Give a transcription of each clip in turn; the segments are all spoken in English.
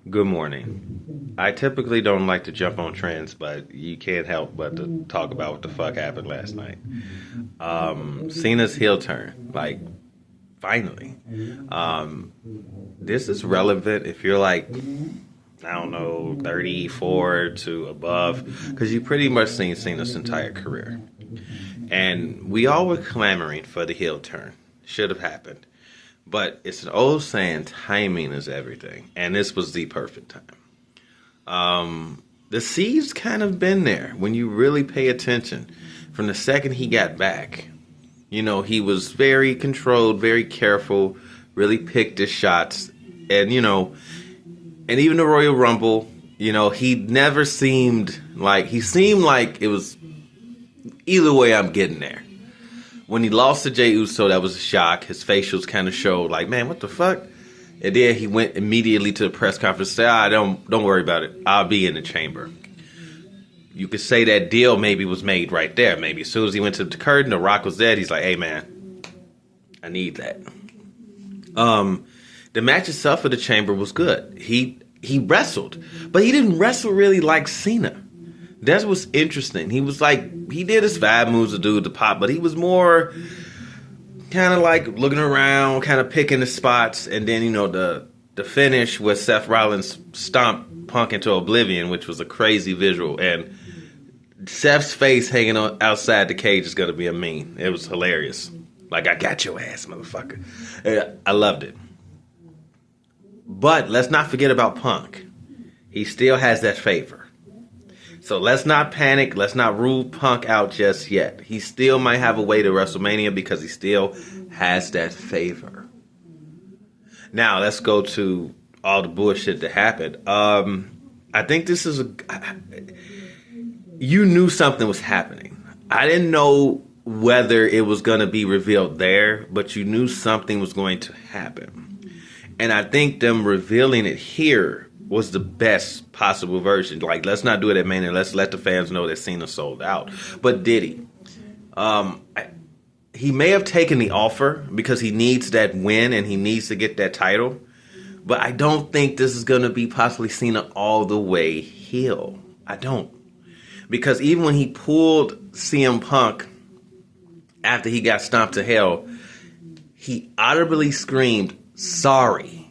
Good morning. I typically don't like to jump on trends, but you can't help but to talk about what the fuck happened last night. Cena's heel turn, like, finally. This is relevant if you're like, I don't know, 34 to above, because you pretty much seen Cena's entire career. And we all were clamoring for the heel turn. Should have happened. But it's an old saying, timing is everything. And this was the perfect time. The seeds kind of been there when you really pay attention. From the second he got back, you know, he was very controlled, very careful, really picked his shots. And, you know, and even the Royal Rumble, you know, he never seemed like it was either way I'm getting there. When he lost to Jey Uso, that was a shock. His facials kind of showed like, man, what the fuck? And then he went immediately to the press conference and said, don't worry about it. I'll be in the chamber. You could say that deal maybe was made right there. Maybe as soon as he went to the curtain, The Rock was dead. He's like, hey, man, I need that. The match itself for the chamber was good. He wrestled, but he didn't wrestle really like Cena. That was interesting. He was like, he did his 5 moves to do the pop, but he was more kind of like looking around, kind of picking the spots. And then, you know, the finish was Seth Rollins stomped Punk into oblivion, which was a crazy visual. And Seth's face hanging on outside the cage is going to be a meme. It was hilarious. Like, I got your ass, motherfucker. I loved it. But let's not forget about Punk. He still has that favor. So let's not panic. Let's not rule Punk out just yet. He still might have a way to WrestleMania because he still has that favor. Now, let's go to all the bullshit that happened. I think this is you knew something was happening. I didn't know whether it was going to be revealed there, but you knew something was going to happen. And I think them revealing it here was the best possible version. Like, let's not do it at Mania. Let's let the fans know that Cena sold out. But did he? He may have taken the offer because he needs that win and he needs to get that title. But I don't think this is going to be possibly Cena all the way heel. I don't. Because even when he pulled CM Punk after he got stomped to hell, he audibly screamed, sorry.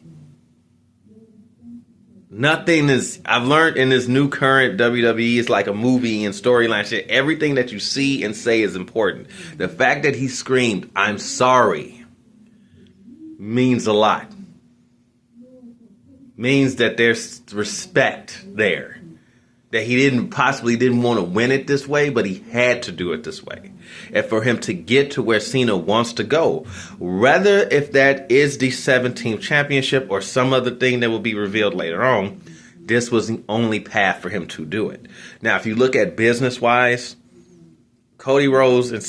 Nothing is, I've learned in this new current WWE, it's like a movie and storyline shit. Everything that you see and say is important. The fact that he screamed, I'm sorry, means a lot. Means that there's respect there. That he didn't want to win it this way, but he had to do it this way. And for him to get to where Cena wants to go, whether if that is the 17th championship or some other thing that will be revealed later on, this was the only path for him to do it. Now, if you look at business-wise, Cody Rhodes and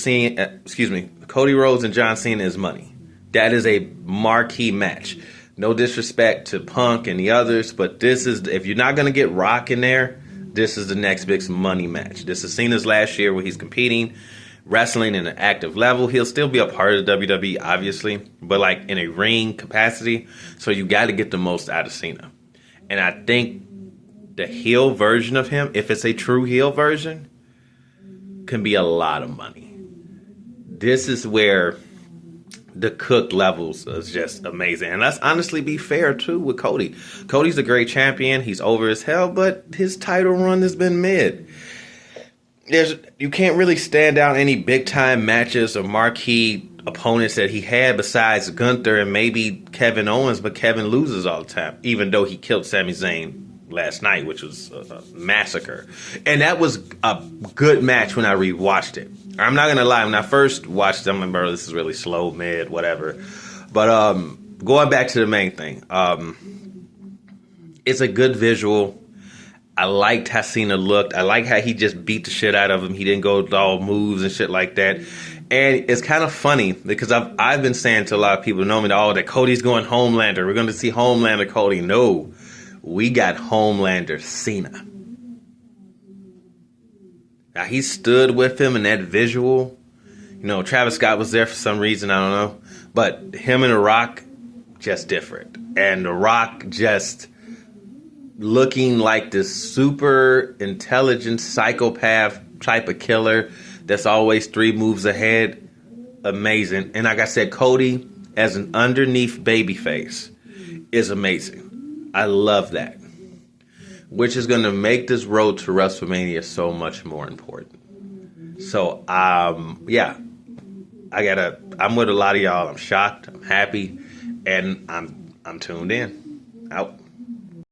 John Cena is money. That is a marquee match. No disrespect to Punk and the others, but this is, if you're not going to get Rock in there, this is the next big money match. This is Cena's last year where he's competing, wrestling in an active level. He'll still be a part of the WWE, obviously, but like in a ring capacity. So you got to get the most out of Cena. And I think the heel version of him, if it's a true heel version, can be a lot of money. This is where the cooked levels is just amazing. And let's honestly be fair, too, with Cody. Cody's a great champion. He's over as hell, but his title run has been mid. You can't really stand out any big-time matches or marquee opponents that he had besides Gunther and maybe Kevin Owens, but Kevin loses all the time, even though he killed Sami Zayn last night, which was a massacre. And that was a good match when I rewatched it. I'm not going to lie. When I first watched it, I remember this is really slow, mid, whatever. But going back to the main thing, it's a good visual. I liked how Cena looked. I like how he just beat the shit out of him. He didn't go with all moves and shit like that. And it's kind of funny because I've been saying to a lot of people who know me, that Cody's going Homelander. We're going to see Homelander Cody. No, we got Homelander Cena. Now, he stood with him in that visual. You know, Travis Scott was there for some reason, I don't know. But him and The Rock, just different. And The Rock just looking like this super intelligent psychopath type of killer that's always 3 moves ahead. Amazing. And like I said, Cody as an underneath babyface is amazing. I love that. Which is going to make this road to WrestleMania so much more important. So, yeah, I'm with a lot of y'all. I'm shocked. I'm happy, and I'm tuned in. Out.